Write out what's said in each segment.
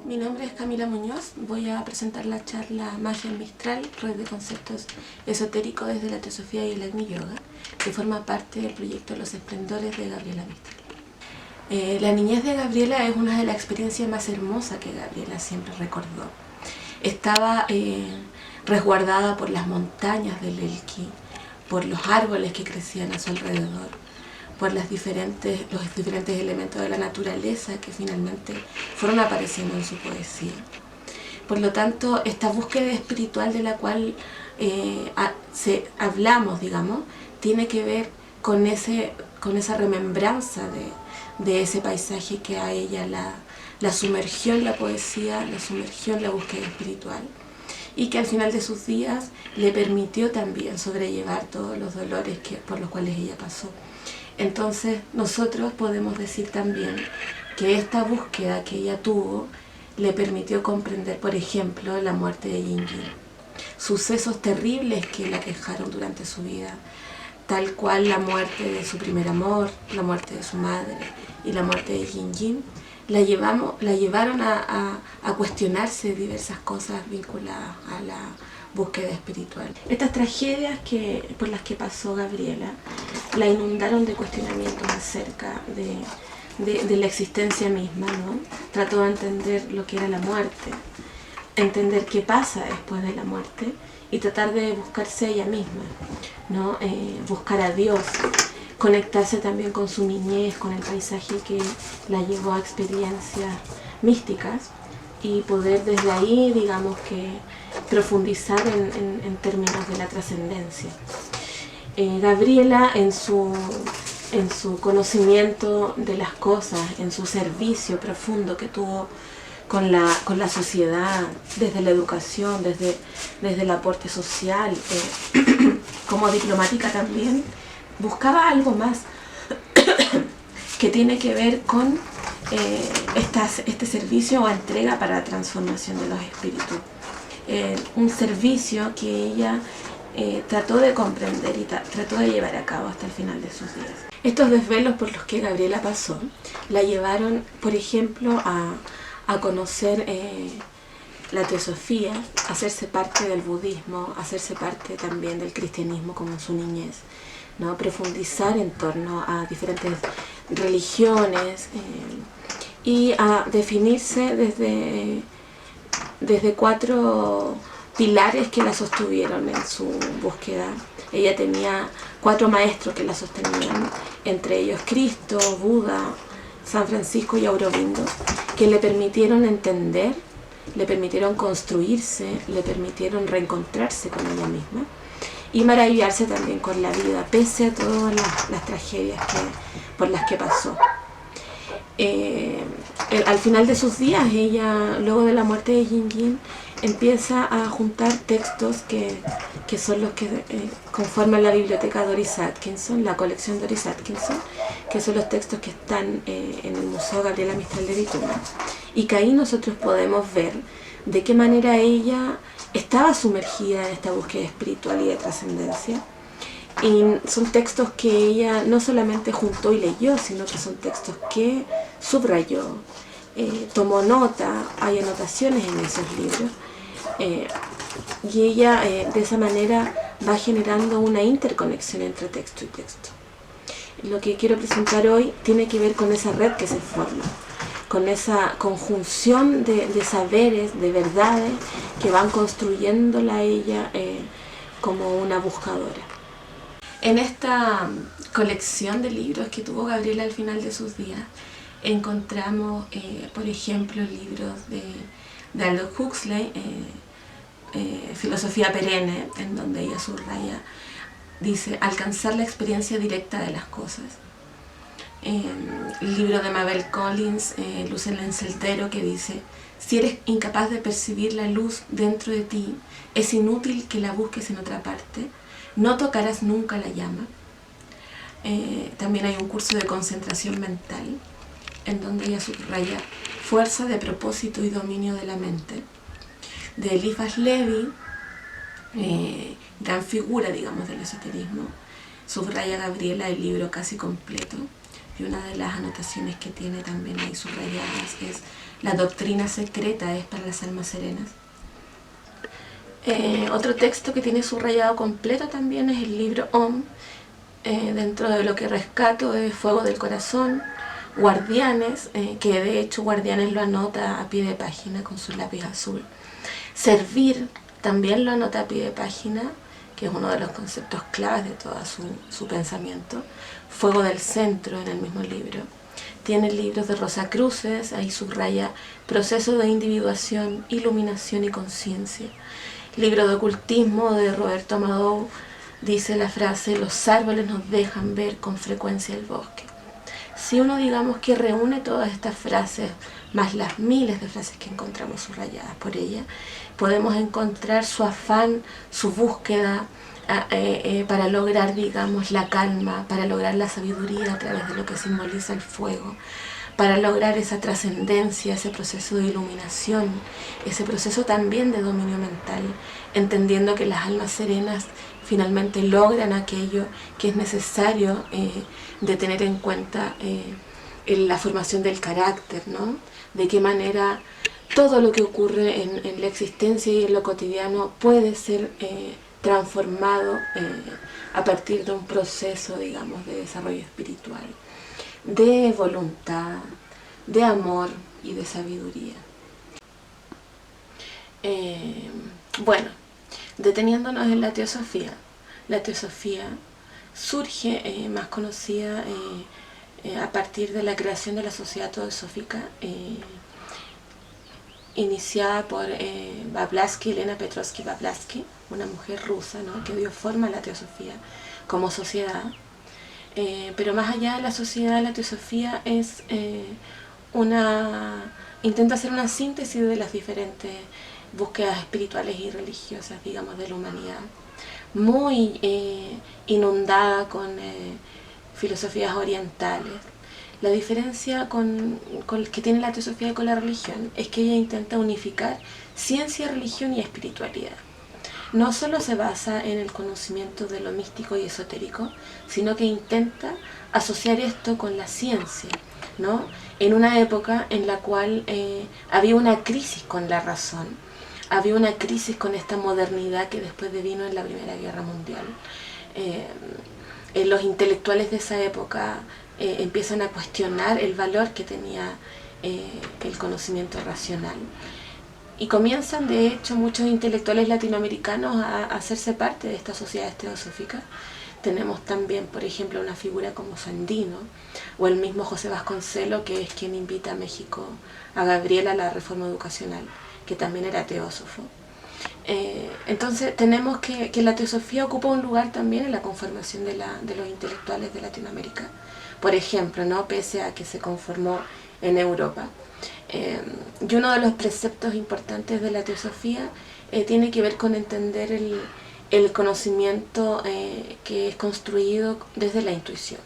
Mi nombre es Camila Muñoz, voy a presentar la charla Magia Mistral, red de conceptos esotéricos desde la teosofía y el Agni Yoga, que forma parte del proyecto Los Esplendores de Gabriela Mistral. La niñez de Gabriela es una de las experiencias más hermosas que Gabriela siempre recordó. Estaba resguardada por las montañas del Elqui, por los árboles que crecían a su alrededor, por los diferentes elementos de la naturaleza que finalmente fueron apareciendo en su poesía. Por lo tanto, esta búsqueda espiritual de la cual hablamos, digamos, tiene que ver con esa remembranza de ese paisaje que a ella la sumergió en la poesía, la sumergió en la búsqueda espiritual, y que al final de sus días le permitió también sobrellevar todos los dolores por los cuales ella pasó. Entonces nosotros podemos decir también que esta búsqueda que ella tuvo le permitió comprender, por ejemplo, la muerte de Yin Yin, sucesos terribles que la aquejaron durante su vida, tal cual la muerte de su primer amor, la muerte de su madre y la muerte de Yin Yin, la llevaron a cuestionarse diversas cosas vinculadas a la búsqueda espiritual. Estas tragedias por las que pasó Gabriela la inundaron de cuestionamientos acerca de la existencia misma, ¿no? Trató de entender lo que era la muerte, entender qué pasa después de la muerte y tratar de buscarse a ella misma, ¿no? Buscar a Dios, conectarse también con su niñez, con el paisaje que la llevó a experiencias místicas y poder desde ahí, digamos que, profundizar en términos de la trascendencia. Gabriela, en su conocimiento de las cosas, en su servicio profundo que tuvo con la sociedad, desde la educación, desde el aporte social, como diplomática también, buscaba algo más que tiene que ver con este servicio o entrega para la transformación de los espíritus. Un servicio que ella trató de comprender y trató de llevar a cabo hasta el final de sus días. Estos desvelos por los que Gabriela pasó la llevaron, por ejemplo, a conocer la teosofía, a hacerse parte del budismo, a hacerse parte también del cristianismo como en su niñez, ¿no? Profundizar en torno a diferentes religiones y a definirse desde 4 pilares que la sostuvieron en su búsqueda. Ella tenía 4 maestros que la sostenían, entre ellos Cristo, Buda, San Francisco y Aurobindo, que le permitieron entender, le permitieron construirse, le permitieron reencontrarse con ella misma y maravillarse también con la vida, pese a todas las tragedias por las que pasó. Al final de sus días, ella, luego de la muerte de Yin Yin, empieza a juntar textos que son los que conforman la biblioteca Doris Atkinson, la colección Doris Atkinson, que son los textos que están en el Museo Gabriela Mistral de Vituna, y que ahí nosotros podemos ver de qué manera ella estaba sumergida en esta búsqueda espiritual y de trascendencia. Y son textos que ella no solamente juntó y leyó, sino que son textos que subrayó, tomó nota, hay anotaciones en esos libros, y ella de esa manera va generando una interconexión entre texto y texto. Lo que quiero presentar hoy tiene que ver con esa red que se forma, con esa conjunción de saberes, de verdades que van construyéndola a ella como una buscadora. En esta colección de libros que tuvo Gabriela al final de sus días, encontramos, por ejemplo, libros de Aldous Huxley, Filosofía Perenne, en donde ella subraya, dice, alcanzar la experiencia directa de las cosas. El libro de Mabel Collins, Luz en el Encendero, que dice, si eres incapaz de percibir la luz dentro de ti, es inútil que la busques en otra parte, no tocarás nunca la llama. También hay un curso de concentración mental, en donde ella subraya fuerza de propósito y dominio de la mente. De Eliphas Levi, gran figura, digamos, del esoterismo, subraya Gabriela el libro casi completo, y una de las anotaciones que tiene también ahí subrayadas es: la doctrina secreta es para las almas serenas. Otro texto que tiene subrayado completo también es el libro Om. Dentro de lo que rescato es Fuego del Corazón, Guardianes, que de hecho Guardianes lo anota a pie de página con su lápiz azul. Servir también lo anota a pie de página, que es uno de los conceptos claves de todo su pensamiento. Fuego del Centro en el mismo libro. Tiene libros de Rosacruces, ahí subraya proceso de individuación, iluminación y conciencia. Libro de ocultismo de Roberto Amadou, dice la frase: los árboles nos dejan ver con frecuencia el bosque. Si uno, digamos, que reúne todas estas frases, más las miles de frases que encontramos subrayadas por ella, podemos encontrar su afán, su búsqueda para lograr, digamos, la calma, para lograr la sabiduría a través de lo que simboliza el fuego, para lograr esa trascendencia, ese proceso de iluminación, ese proceso también de dominio mental, entendiendo que las almas serenas finalmente logran aquello que es necesario de tener en cuenta en la formación del carácter, ¿no? De qué manera todo lo que ocurre en la existencia y en lo cotidiano puede ser transformado a partir de un proceso, digamos, de desarrollo espiritual, de voluntad, de amor y de sabiduría. Bueno, deteniéndonos en la teosofía. La teosofía surge más conocida a partir de la creación de la Sociedad Teosófica, iniciada por Blavatsky, Elena Petrovsky-Blavatsky, una mujer rusa, ¿no?, que dio forma a la teosofía como sociedad. Pero más allá de la sociedad, la teosofía es intenta hacer una síntesis de las diferentes búsquedas espirituales y religiosas, digamos, de la humanidad, muy inundada con filosofías orientales. La diferencia que tiene la teosofía con la religión es que ella intenta unificar ciencia, religión y espiritualidad. No solo se basa en el conocimiento de lo místico y esotérico, sino que intenta asociar esto con la ciencia, ¿no? En una época en la cual había una crisis con la razón, había una crisis con esta modernidad que después devino en la Primera Guerra Mundial. Los intelectuales de esa época empiezan a cuestionar el valor que tenía el conocimiento racional. Y comienzan, de hecho, muchos intelectuales latinoamericanos a hacerse parte de estas sociedades teosóficas. Tenemos también, por ejemplo, una figura como Sandino, o el mismo José Vasconcelos, que es quien invita a México a Gabriela a la reforma educacional, que también era teósofo. Entonces tenemos que la teosofía ocupa un lugar también en la conformación de los intelectuales de Latinoamérica. Por ejemplo, ¿no?, pese a que se conformó en Europa. Y uno de los preceptos importantes de la teosofía tiene que ver con entender el conocimiento que es construido desde la intuición,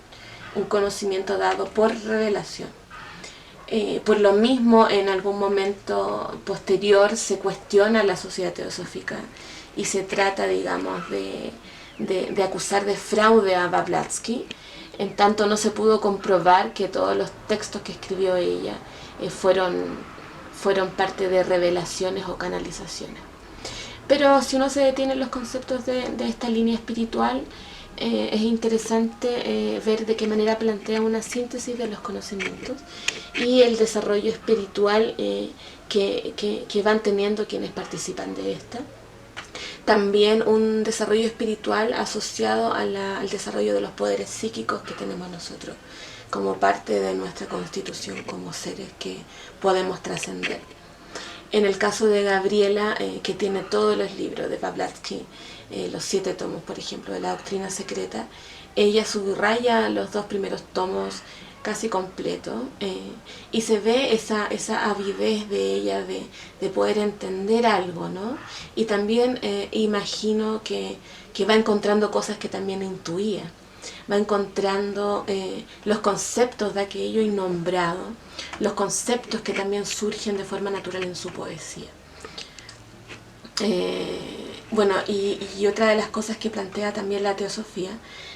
un conocimiento dado por revelación. Por lo mismo, en algún momento posterior se cuestiona la sociedad teosófica y se trata, digamos, de acusar de fraude a Blavatsky, en tanto no se pudo comprobar que todos los textos que escribió ella fueron parte de revelaciones o canalizaciones. Pero si uno se detiene en los conceptos de esta línea espiritual, es interesante ver de qué manera plantea una síntesis de los conocimientos y el desarrollo espiritual que van teniendo quienes participan de esta. También un desarrollo espiritual asociado al desarrollo de los poderes psíquicos que tenemos nosotros como parte de nuestra constitución como seres que podemos trascender. En el caso de Gabriela, que tiene todos los libros de Blavatsky, los 7 tomos, por ejemplo, de la doctrina secreta, ella subraya los 2 primeros tomos casi completos y se ve esa avidez de ella de poder entender algo, ¿no? Y también imagino que va encontrando cosas que también intuía, va encontrando los conceptos de aquello innombrado, los conceptos que también surgen de forma natural en su poesía. Bueno, y otra de las cosas que plantea también la teosofía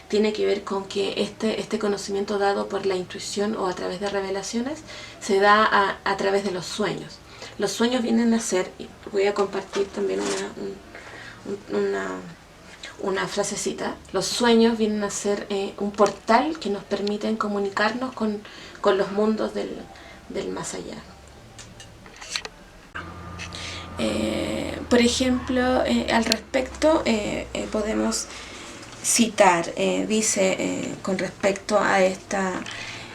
tiene que ver con que este conocimiento dado por la intuición o a través de revelaciones se da a través de los sueños. Los sueños vienen a ser, voy a compartir también una frasecita, los sueños vienen a ser un portal que nos permiten comunicarnos con los mundos del más allá. Por ejemplo, al respecto podemos citar, dice con respecto a esta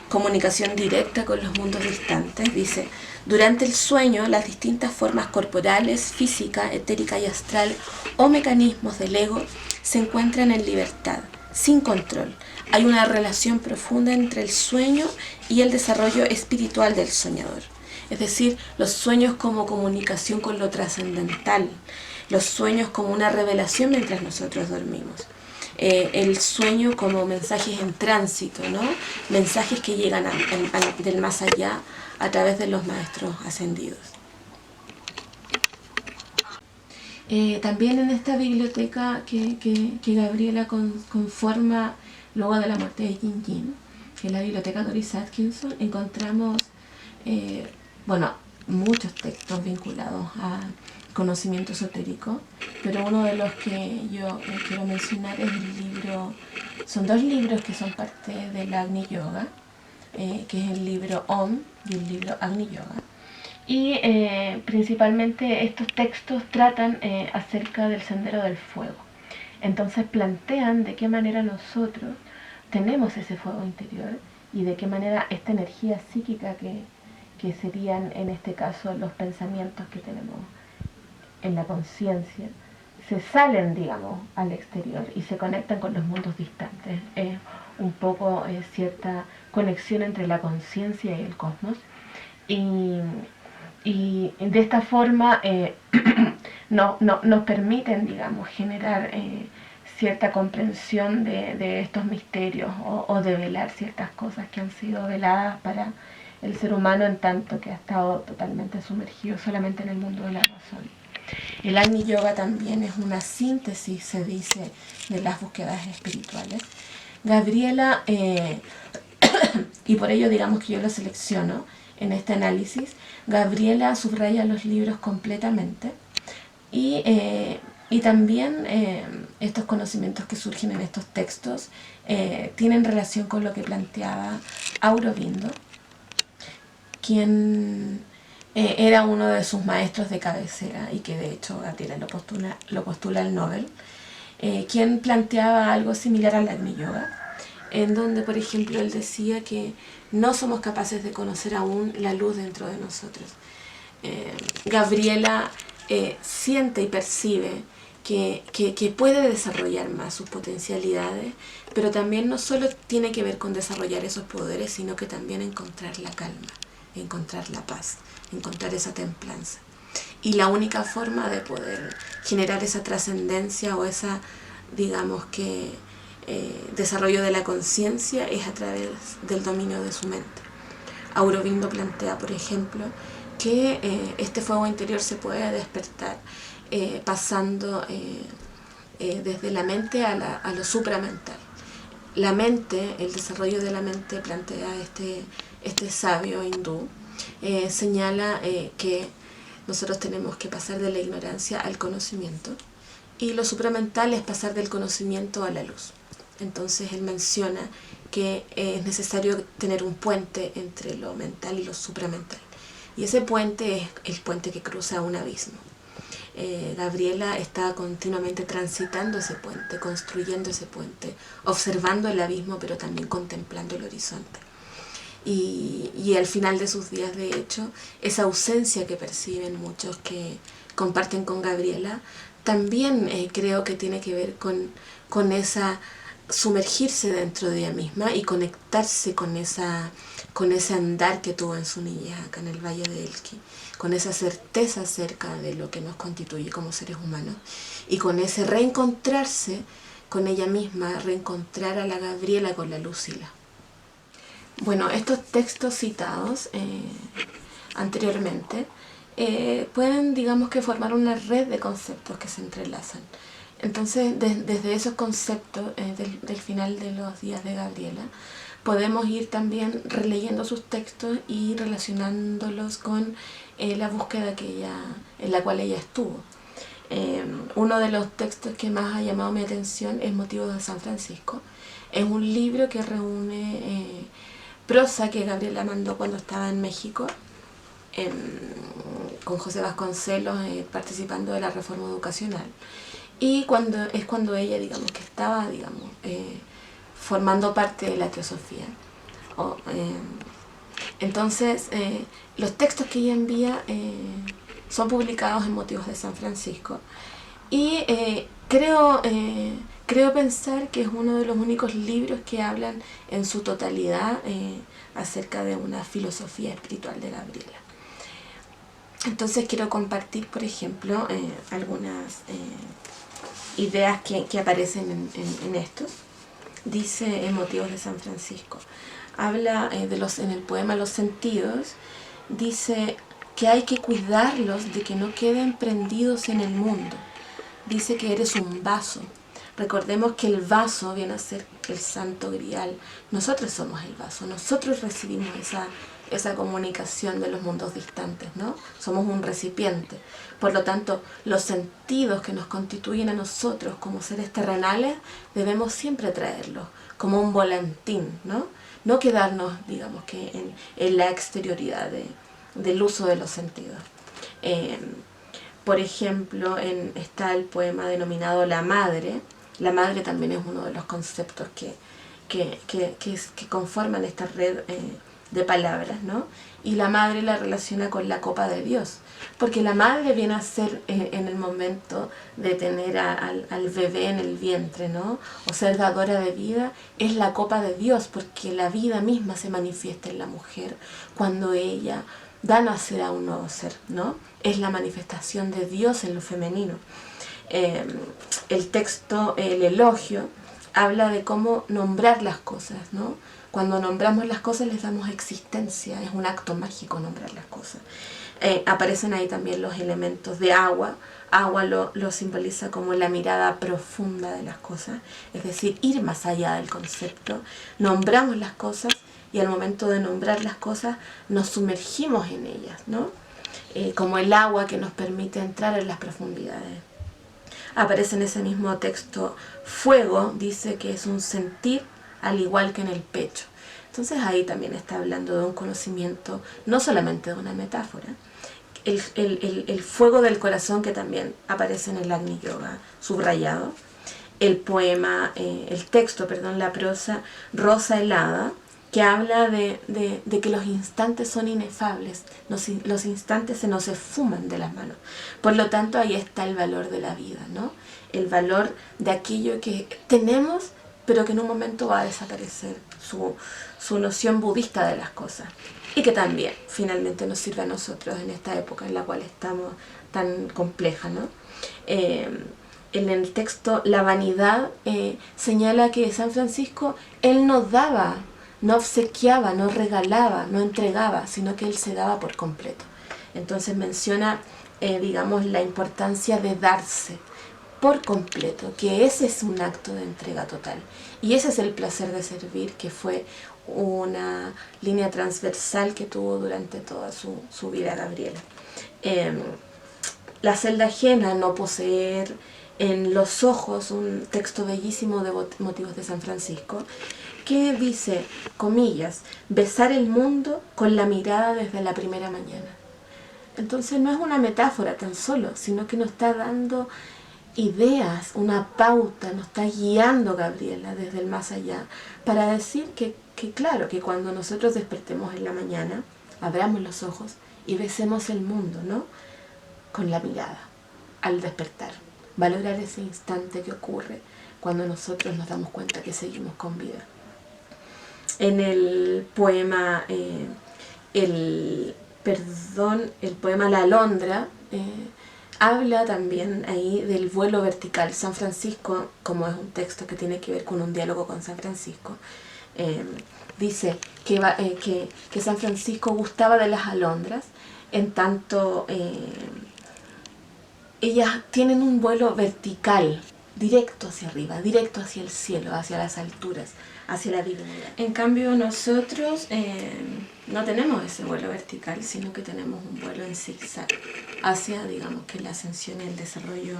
comunicación directa con los mundos distantes, dice: durante el sueño, las distintas formas corporales, física, etérica y astral o mecanismos del ego se encuentran en libertad, sin control. Hay una relación profunda entre el sueño y el desarrollo espiritual del soñador. Es decir, los sueños como comunicación con lo trascendental, los sueños como una revelación mientras nosotros dormimos. El sueño como mensajes en tránsito, ¿no? Mensajes que llegan del más allá a través de los maestros ascendidos. También en esta biblioteca que Gabriela conforma luego de la muerte de Yin Yin, que es la biblioteca Doris Atkinson, encontramos muchos textos vinculados a conocimiento esotérico, pero uno de los que yo quiero mencionar es el libro, son dos libros que son parte del Agni Yoga, que es el libro Om y el libro Agni Yoga. Y principalmente estos textos tratan acerca del sendero del fuego. Entonces plantean de qué manera nosotros tenemos ese fuego interior y de qué manera esta energía psíquica que serían en este caso los pensamientos que tenemos en la conciencia, se salen, digamos, al exterior y se conectan con los mundos distantes. Es un poco cierta conexión entre la conciencia y el cosmos. Y de esta forma nos permiten, digamos, generar cierta comprensión de estos misterios o develar ciertas cosas que han sido veladas para el ser humano en tanto que ha estado totalmente sumergido solamente en el mundo de la razón. El Agni Yoga también es una síntesis, se dice, de las búsquedas espirituales. Gabriela, y por ello digamos que yo lo selecciono en este análisis, Gabriela subraya los libros completamente y también estos conocimientos que surgen en estos textos tienen relación con lo que planteaba Aurobindo, quien era uno de sus maestros de cabecera y que de hecho Gabriela lo postula al Nobel, quien planteaba algo similar al Agni Yoga, en donde por ejemplo él decía que no somos capaces de conocer aún la luz dentro de nosotros. Gabriela siente y percibe que puede desarrollar más sus potencialidades, pero también no solo tiene que ver con desarrollar esos poderes, sino que también encontrar la calma, encontrar la paz, encontrar esa templanza. Y la única forma de poder generar esa trascendencia o esa, digamos que, desarrollo de la conciencia es a través del dominio de su mente. Aurobindo plantea, por ejemplo, que este fuego interior se puede despertar pasando desde la mente a lo supramental. La mente, el desarrollo de la mente, plantea este sabio hindú, señala que nosotros tenemos que pasar de la ignorancia al conocimiento y lo supramental es pasar del conocimiento a la luz. Entonces él menciona que es necesario tener un puente entre lo mental y lo supramental. Y ese puente es el puente que cruza un abismo. Gabriela está continuamente transitando ese puente, construyendo ese puente, observando el abismo, pero también contemplando el horizonte. Y al final de sus días, de hecho, esa ausencia que perciben muchos que comparten con Gabriela, también creo que tiene que ver con esa sumergirse dentro de ella misma y conectarse con ese andar que tuvo en su niñez acá en el Valle de Elqui, con esa certeza acerca de lo que nos constituye como seres humanos y con ese reencontrarse con ella misma, reencontrar a la Gabriela con la Lucila. Bueno, estos textos citados anteriormente pueden, digamos que, formar una red de conceptos que se entrelazan. Entonces, desde esos conceptos del final de los días de Gabriela, podemos ir también releyendo sus textos y relacionándolos con la búsqueda en la cual ella estuvo. Uno de los textos que más ha llamado mi atención es Motivos de San Francisco. Es un libro que reúne prosa que Gabriela mandó cuando estaba en México, con José Vasconcelos participando de la reforma educacional. Y cuando ella, digamos, que estaba, digamos, formando parte de la teosofía. Entonces, los textos que ella envía son publicados en Motivos de San Francisco. Y creo pensar que es uno de los únicos libros que hablan en su totalidad acerca de una filosofía espiritual de Gabriela. Entonces quiero compartir, por ejemplo, algunas ideas que aparecen en estos. Dice en Motivos de San Francisco, habla en el poema Los Sentidos, dice que hay que cuidarlos de que no queden prendidos en el mundo. Dice que eres un vaso. Recordemos que el vaso viene a ser el santo grial. Nosotros somos el vaso, nosotros recibimos esa comunicación de los mundos distantes, ¿no? Somos un recipiente. Por lo tanto, los sentidos que nos constituyen a nosotros como seres terrenales debemos siempre traerlos como un volantín, ¿no? No quedarnos, digamos, que en la exterioridad del uso de los sentidos. Por ejemplo, está el poema denominado La Madre. La Madre también es uno de los conceptos que conforman esta red de palabras, ¿no? Y la madre la relaciona con la copa de Dios, porque la madre viene a ser en el momento de tener al bebé en el vientre, ¿no? O ser dadora de vida, es la copa de Dios, porque la vida misma se manifiesta en la mujer cuando ella da nacer a un nuevo ser, ¿no? Es la manifestación de Dios en lo femenino. El texto, el elogio, habla de cómo nombrar las cosas, ¿no? Cuando nombramos las cosas les damos existencia, es un acto mágico nombrar las cosas. Aparecen ahí también los elementos de agua. Agua lo simboliza como la mirada profunda de las cosas, es decir, ir más allá del concepto. Nombramos las cosas y al momento de nombrar las cosas nos sumergimos en ellas, ¿no? Como el agua que nos permite entrar en las profundidades. Aparece en ese mismo texto fuego, dice que es un sentir al igual que en el pecho. Entonces ahí también está hablando de un conocimiento, no solamente de una metáfora. El fuego del corazón, que también aparece en el Agni Yoga subrayado. El poema, la prosa Rosa helada, que habla de que los instantes son inefables, los instantes se nos esfuman de las manos. Por lo tanto, ahí está el valor de la vida, ¿no? El valor de aquello que tenemos, pero que en un momento va a desaparecer, su noción budista de las cosas. Y que también, finalmente, nos sirve a nosotros en esta época en la cual estamos tan compleja, ¿no? En el texto La Vanidad señala que San Francisco, él no daba, no obsequiaba, no regalaba, no entregaba, sino que él se daba por completo. Entonces menciona, digamos, la importancia de darse por completo, que ese es un acto de entrega total. Y ese es el placer de servir, que fue una línea transversal que tuvo durante toda su vida Gabriela. La celda ajena, no poseer. En Los Ojos, un texto bellísimo de Motivos de San Francisco, que dice, comillas, besar el mundo con la mirada desde la primera mañana. Entonces no es una metáfora tan solo, sino que nos está dando ideas, una pauta, nos está guiando Gabriela desde el más allá, para decir que claro, que cuando nosotros despertemos en la mañana, abramos los ojos y besemos el mundo, ¿no? Con la mirada, al despertar. Valorar ese instante que ocurre cuando nosotros nos damos cuenta que seguimos con vida. En el poema, el poema La Alondra, habla también ahí del vuelo vertical. San Francisco, como es un texto que tiene que ver con un diálogo con San Francisco, dice que San Francisco gustaba de las alondras en tanto ellas tienen un vuelo vertical, directo hacia arriba, directo hacia el cielo, hacia las alturas, hacia la divinidad. En cambio nosotros no tenemos ese vuelo vertical, sino que tenemos un vuelo en zigzag hacia, digamos, que la ascensión y el desarrollo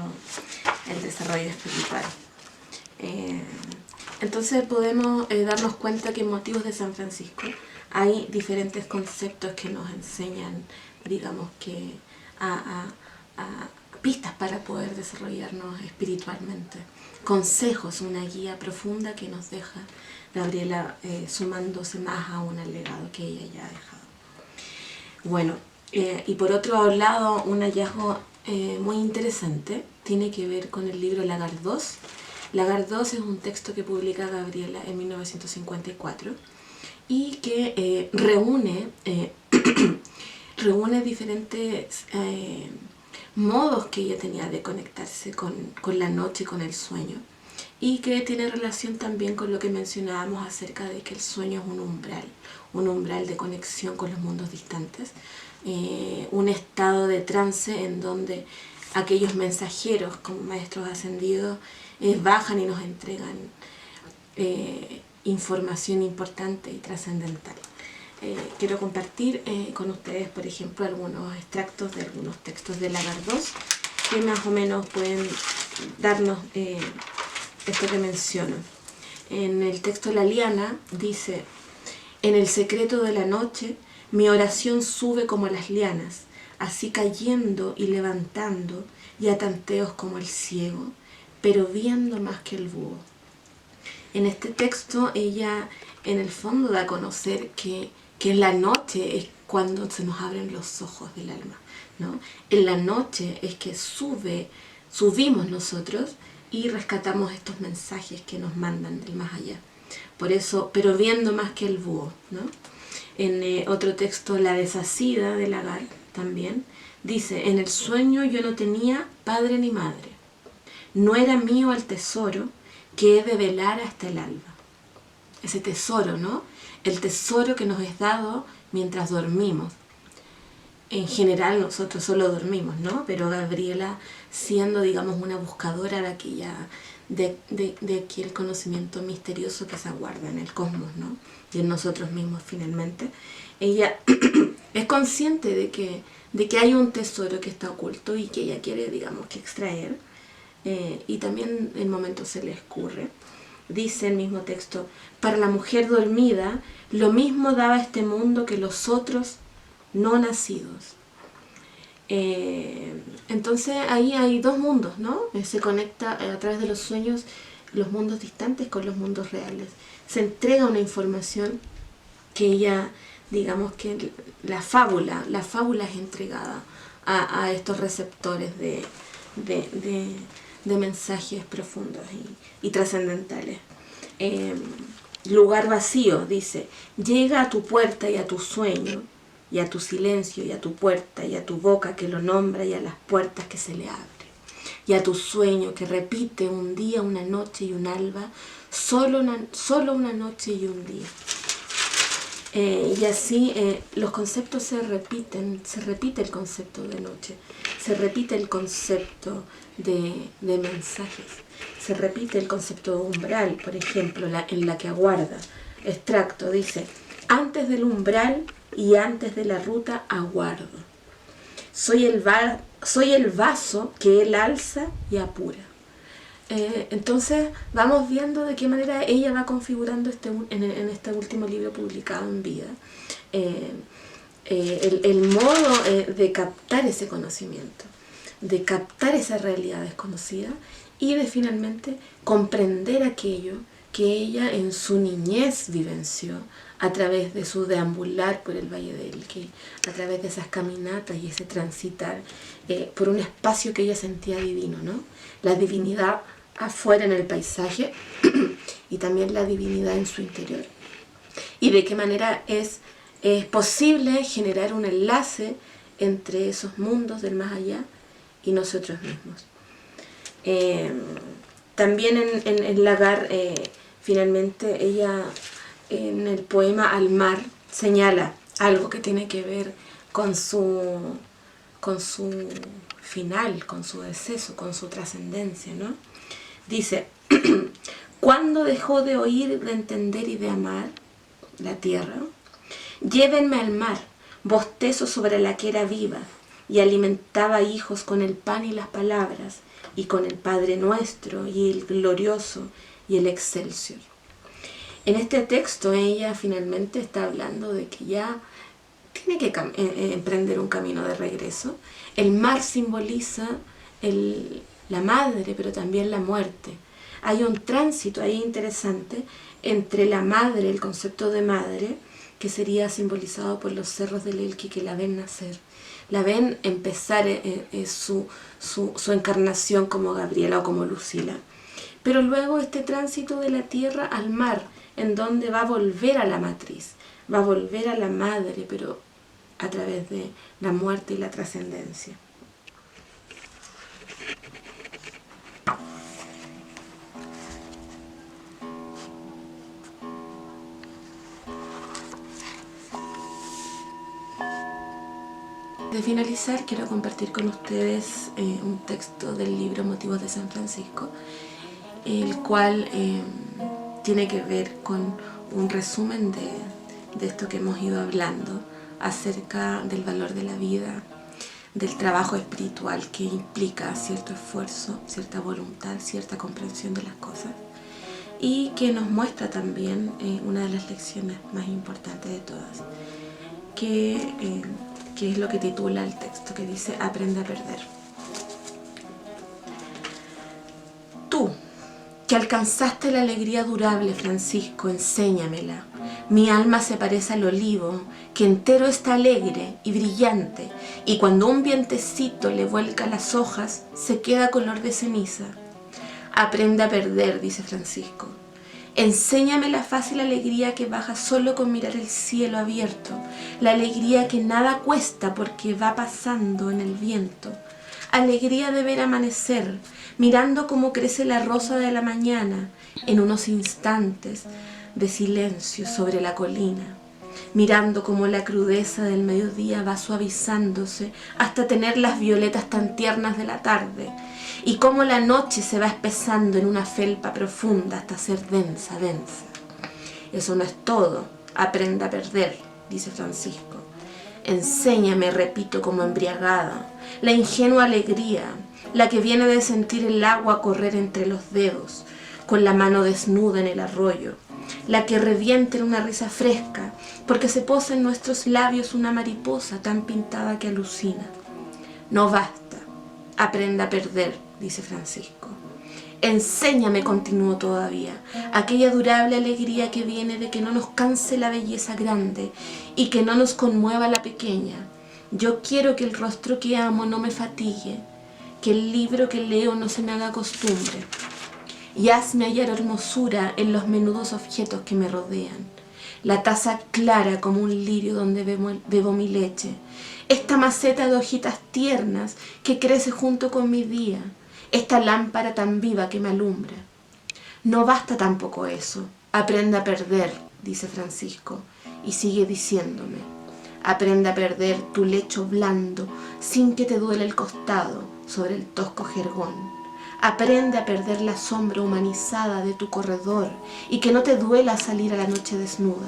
espiritual. Entonces podemos darnos cuenta que en Motivos de San Francisco hay diferentes conceptos que nos enseñan, digamos, que a pistas para poder desarrollarnos espiritualmente, consejos, una guía profunda que nos deja Gabriela, sumándose más a un legado que ella ya ha dejado. Bueno, y por otro lado, un hallazgo muy interesante tiene que ver con el libro Lagar II. Lagar II es un texto que publica Gabriela en 1954 y que reúne diferentes modos que ella tenía de conectarse con la noche y con el sueño, y que tiene relación también con lo que mencionábamos acerca de que el sueño es un umbral de conexión con los mundos distantes, un estado de trance en donde aquellos mensajeros como maestros ascendidos bajan y nos entregan información importante y trascendental. Quiero compartir con ustedes, por ejemplo, algunos extractos de algunos textos de Lagar II que más o menos pueden darnos esto que menciono. En el texto La Liana dice: en el secreto de la noche mi oración sube como las lianas, así cayendo y levantando y a tanteos como el ciego, pero viendo más que el búho. En este texto ella en el fondo da a conocer que en la noche es cuando se nos abren los ojos del alma, ¿no? En la noche es que subimos nosotros y rescatamos estos mensajes que nos mandan del más allá. Por eso, pero viendo más que el búho, ¿no? En otro texto, La Desasida de Lagar también dice: en el sueño yo no tenía padre ni madre, no era mío el tesoro que he de velar hasta el alba. Ese tesoro, ¿no? El tesoro que nos es dado mientras dormimos. En general nosotros solo dormimos, ¿no? Pero Gabriela, siendo, digamos, una buscadora de aquel conocimiento misterioso que se aguarda en el cosmos, ¿no? Y en nosotros mismos finalmente, ella es consciente de que hay un tesoro que está oculto y que ella quiere, digamos, que extraer, y también en momentos se le escurre. Dice el mismo texto: para la mujer dormida lo mismo daba este mundo que los otros no nacidos. Entonces ahí hay dos mundos, ¿no? Se conecta a través de los sueños los mundos distantes con los mundos reales. Se entrega una información que ella, digamos que la fábula es entregada a estos receptores de mensajes profundos y trascendentales. Lugar vacío, dice: llega a tu puerta y a tu sueño, y a tu silencio, y a tu puerta, y a tu boca que lo nombra, y a las puertas que se le abre, y a tu sueño que repite un día, una noche y un alba, solo una noche y un día. Y así los conceptos se repiten, se repite el concepto de noche, se repite el concepto de mensajes, se repite el concepto de umbral, por ejemplo, en la que aguarda. Extracto, dice: antes del umbral y antes de la ruta aguardo. Soy el vaso que él alza y apura. Entonces vamos viendo de qué manera ella va configurando en este último libro publicado en vida el modo de captar ese conocimiento, de captar esa realidad desconocida y de finalmente comprender aquello que ella en su niñez vivenció a través de su deambular por el Valle del Elqui, a través de esas caminatas y ese transitar por un espacio que ella sentía divino, ¿no? La divinidad afuera en el paisaje y también la divinidad en su interior. Y de qué manera es posible generar un enlace entre esos mundos del más allá y nosotros mismos. También en Lagar, finalmente, ella en el poema Al mar señala algo que tiene que ver con su final, con su deceso, con su trascendencia, ¿no? Dice, ¿cuándo dejó de oír, de entender y de amar la tierra? Llévenme al mar, bostezo sobre la que era viva, y alimentaba hijos con el pan y las palabras, y con el Padre Nuestro, y el glorioso, y el excelsior. En este texto ella finalmente está hablando de que ya tiene que emprender un camino de regreso. El mar simboliza la madre, pero también la muerte. Hay un tránsito ahí interesante entre la madre, el concepto de madre, que sería simbolizado por los cerros del Elqui, que la ven nacer. La ven empezar su encarnación como Gabriela o como Lucila. Pero luego este tránsito de la tierra al mar, en donde va a volver a la matriz, va a volver a la madre, pero a través de la muerte y la trascendencia. De finalizar, quiero compartir con ustedes un texto del libro Motivos de San Francisco, el cual tiene que ver con un resumen de esto que hemos ido hablando acerca del valor de la vida, del trabajo espiritual que implica cierto esfuerzo, cierta voluntad, cierta comprensión de las cosas, y que nos muestra también una de las lecciones más importantes de todas, que es lo que titula el texto, que dice: aprende a perder. Tú, que alcanzaste la alegría durable, Francisco, enséñamela. Mi alma se parece al olivo, que entero está alegre y brillante, y cuando un vientecito le vuelca las hojas, se queda color de ceniza. Aprende a perder, dice Francisco. Enséñame la fácil alegría que baja solo con mirar el cielo abierto, la alegría que nada cuesta porque va pasando en el viento, alegría de ver amanecer, mirando cómo crece la rosa de la mañana en unos instantes de silencio sobre la colina, mirando cómo la crudeza del mediodía va suavizándose hasta tener las violetas tan tiernas de la tarde, y cómo la noche se va espesando en una felpa profunda hasta ser densa, densa. Eso no es todo. Aprenda a perder, dice Francisco. Enséñame, repito como embriagada, la ingenua alegría, la que viene de sentir el agua correr entre los dedos, con la mano desnuda en el arroyo, la que revienta en una risa fresca, porque se posa en nuestros labios una mariposa tan pintada que alucina. No basta. Aprenda a perder, dice Francisco. Enséñame, continúo todavía, aquella durable alegría que viene de que no nos canse la belleza grande y que no nos conmueva la pequeña. Yo quiero que el rostro que amo no me fatigue, que el libro que leo no se me haga costumbre. Y hazme hallar hermosura en los menudos objetos que me rodean. La taza clara como un lirio donde bebo mi leche. Esta maceta de hojitas tiernas que crece junto con mi día. Esta lámpara tan viva que me alumbra. No basta tampoco eso. Aprende a perder, dice Francisco, y sigue diciéndome. Aprende a perder tu lecho blando sin que te duele el costado sobre el tosco jergón. Aprende a perder la sombra humanizada de tu corredor y que no te duela salir a la noche desnuda.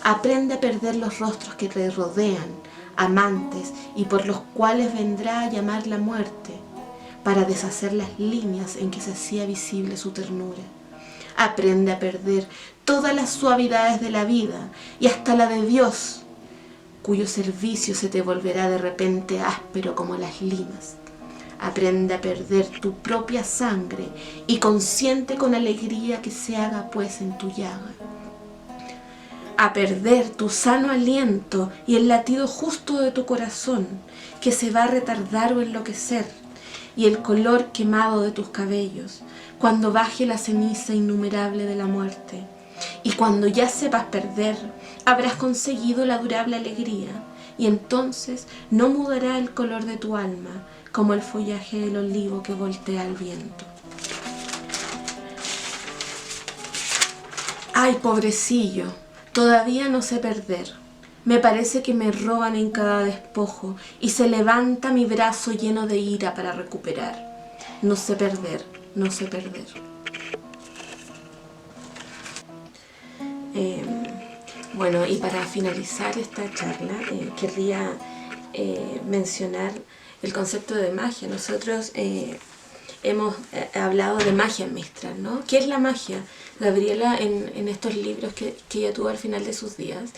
Aprende a perder los rostros que te rodean, amantes y por los cuales vendrá a llamar la muerte, para deshacer las líneas en que se hacía visible su ternura. Aprende a perder todas las suavidades de la vida y hasta la de Dios, cuyo servicio se te volverá de repente áspero como las limas. Aprende a perder tu propia sangre y consiente con alegría que se haga pues en tu llaga. A perder tu sano aliento y el latido justo de tu corazón, que se va a retardar o enloquecer, y el color quemado de tus cabellos, cuando baje la ceniza innumerable de la muerte. Y cuando ya sepas perder, habrás conseguido la durable alegría, y entonces no mudará el color de tu alma, como el follaje del olivo que voltea al viento. ¡Ay, pobrecillo! Todavía no sé perder. Me parece que me roban en cada despojo y se levanta mi brazo lleno de ira para recuperar. No sé perder, no sé perder. Bueno, y para finalizar esta charla, querría mencionar el concepto de magia. Nosotros hemos hablado de magia en Mistral, ¿no? ¿Qué es la magia? Gabriela, en estos libros que ella tuvo al final de sus días,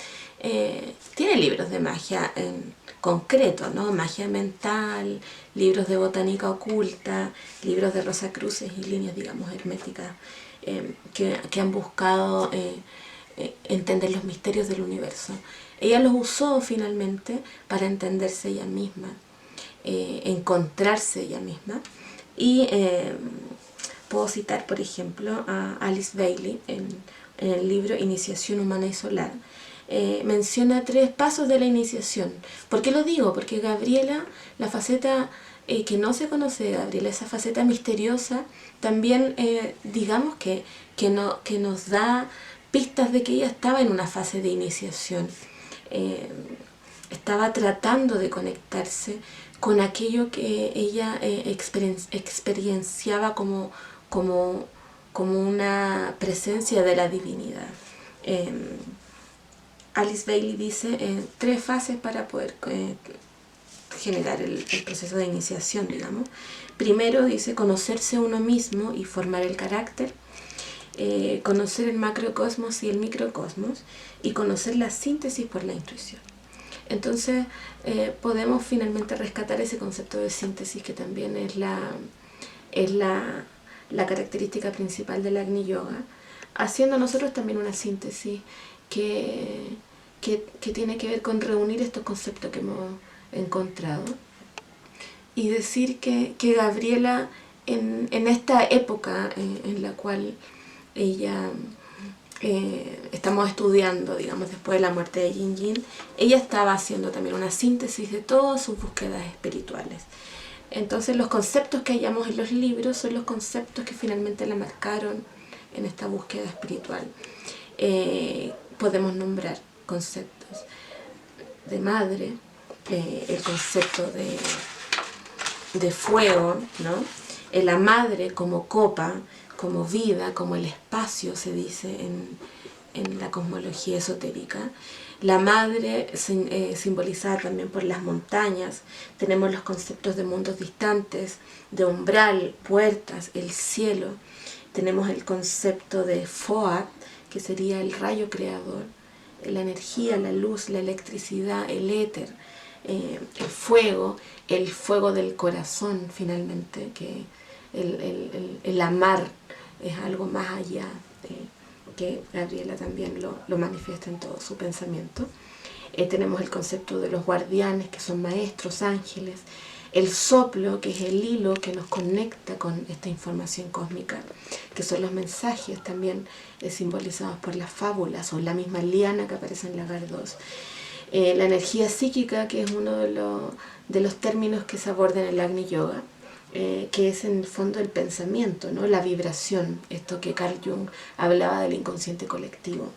tiene libros de magia en concreto, ¿no? Magia mental, libros de botánica oculta, libros de Rosacruces y líneas, digamos, herméticas, que han buscado entender los misterios del universo. Ella los usó finalmente para entenderse ella misma, encontrarse ella misma. Y puedo citar, por ejemplo, a Alice Bailey en el libro Iniciación Humana y Solar. Menciona 3 pasos de la iniciación. ¿Por qué lo digo? Porque Gabriela, la faceta que no se conoce de Gabriela, esa faceta misteriosa, también digamos que nos da pistas de que ella estaba en una fase de iniciación. Estaba tratando de conectarse con aquello que ella experienciaba como una presencia de la divinidad. Alice Bailey dice 3 fases para poder generar el proceso de iniciación, digamos. Primero dice conocerse uno mismo y formar el carácter. Conocer el macrocosmos y el microcosmos, y conocer la síntesis por la intuición. Entonces podemos finalmente rescatar ese concepto de síntesis, que también es la característica principal del Agni Yoga, haciendo nosotros también una síntesis que tiene que ver con reunir estos conceptos que hemos encontrado y decir que Gabriela en esta época en la cual ella estamos estudiando, digamos, después de la muerte de Yin Yin, ella estaba haciendo también una síntesis de todas sus búsquedas espirituales. Entonces los conceptos que hallamos en los libros son los conceptos que finalmente la marcaron en esta búsqueda espiritual. Podemos nombrar conceptos de madre, el concepto de fuego, ¿no? La madre como copa, como vida, como el espacio, se dice en la cosmología esotérica. La madre simbolizada también por las montañas. Tenemos los conceptos de mundos distantes, de umbral, puertas, el cielo. Tenemos el concepto de Foat, que sería el rayo creador, la energía, la luz, la electricidad, el éter, el fuego del corazón finalmente, que el amar es algo más allá, que Gabriela también lo manifiesta en todo su pensamiento. Tenemos el concepto de los guardianes, que son maestros, ángeles, el soplo, que es el hilo que nos conecta con esta información cósmica, que son los mensajes también simbolizados por las fábulas o la misma liana que aparece en la Gardos. La energía psíquica, que es uno de los términos que se abordan en el Agni Yoga, que es en el fondo el pensamiento, ¿no? La vibración, esto que Carl Jung hablaba del inconsciente colectivo.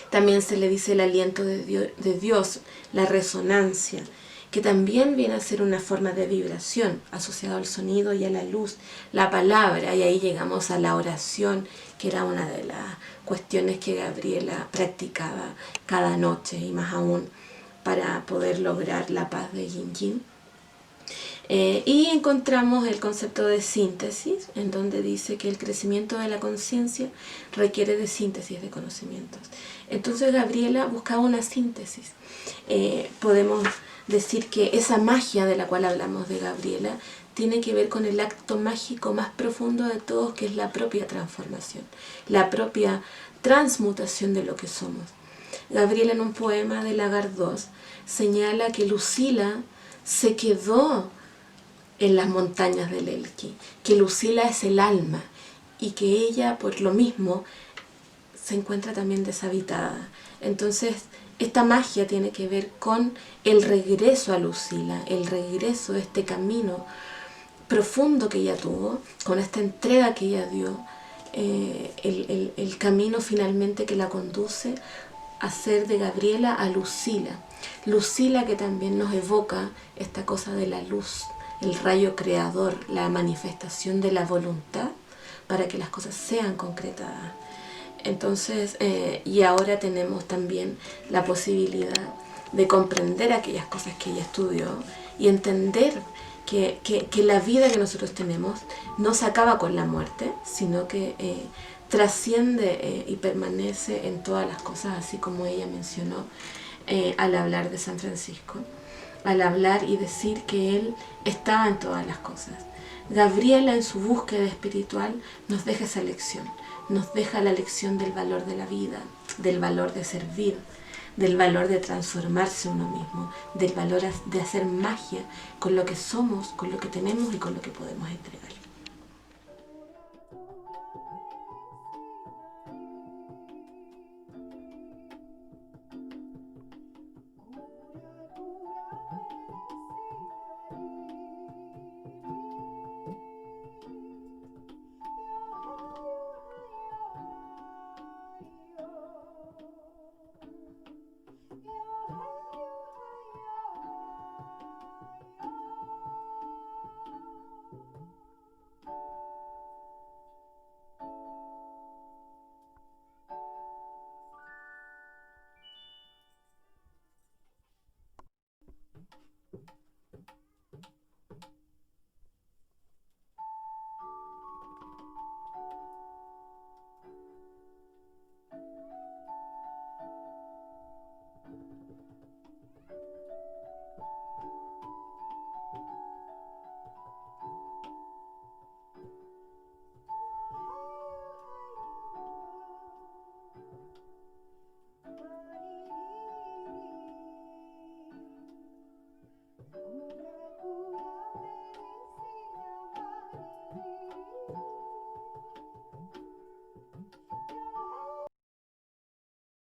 También se le dice el aliento de Dios, la resonancia, que también viene a ser una forma de vibración asociado al sonido y a la luz, la palabra, y ahí llegamos a la oración, que era una de las cuestiones que Gabriela practicaba cada noche, y más aún para poder lograr la paz de Yin Yin. Y encontramos el concepto de síntesis, en donde dice que el crecimiento de la conciencia requiere de síntesis de conocimientos. Entonces Gabriela buscaba una síntesis. Podemos decir que esa magia de la cual hablamos de Gabriela tiene que ver con el acto mágico más profundo de todos, que es la propia transformación, la propia transmutación de lo que somos. Gabriela, en un poema de Lagardos, señala que Lucila se quedó en las montañas del Elqui, que Lucila es el alma y que ella por lo mismo se encuentra también deshabitada. Entonces esta magia tiene que ver con el regreso a Lucila, el regreso de este camino profundo que ella tuvo, con esta entrega que ella dio, el camino finalmente que la conduce hacer de Gabriela a Lucila. Lucila, que también nos evoca esta cosa de la luz, el rayo creador, la manifestación de la voluntad para que las cosas sean concretadas. Entonces, y ahora tenemos también la posibilidad de comprender aquellas cosas que ella estudió y entender que la vida que nosotros tenemos no se acaba con la muerte, sino que trasciende y permanece en todas las cosas, así como ella mencionó al hablar de San Francisco, al hablar y decir que él estaba en todas las cosas. Gabriela, en su búsqueda espiritual, nos deja esa lección, nos deja la lección del valor de la vida, del valor de servir, del valor de transformarse uno mismo, del valor de hacer magia con lo que somos, con lo que tenemos y con lo que podemos entregar.